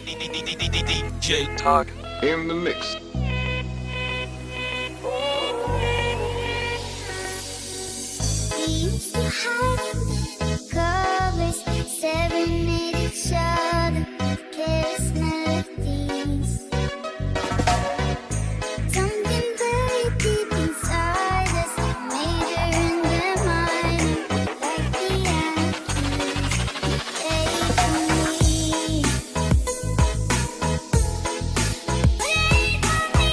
DJ Talk in the mix. We used to hide under the covers, serenade each other with careless melodies. Something very deep inside us, like major and the minor, like piano keys. Play for me. Play for me.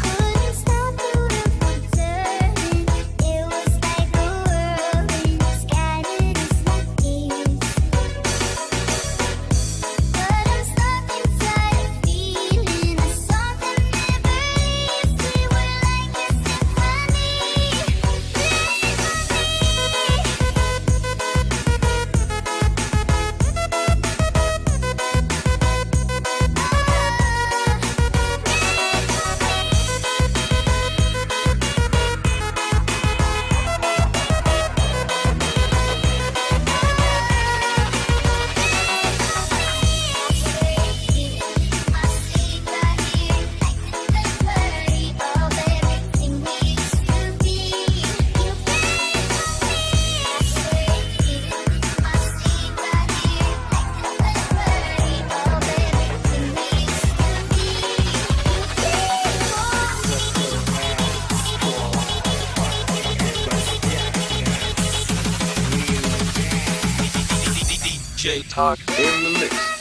Couldn't stop the world from turning. It was like a whirlwind, scattered us like tears. But I'm stuck inside a feeling, a song that never leaves. We were like a symphony. DJ Talk in the mix.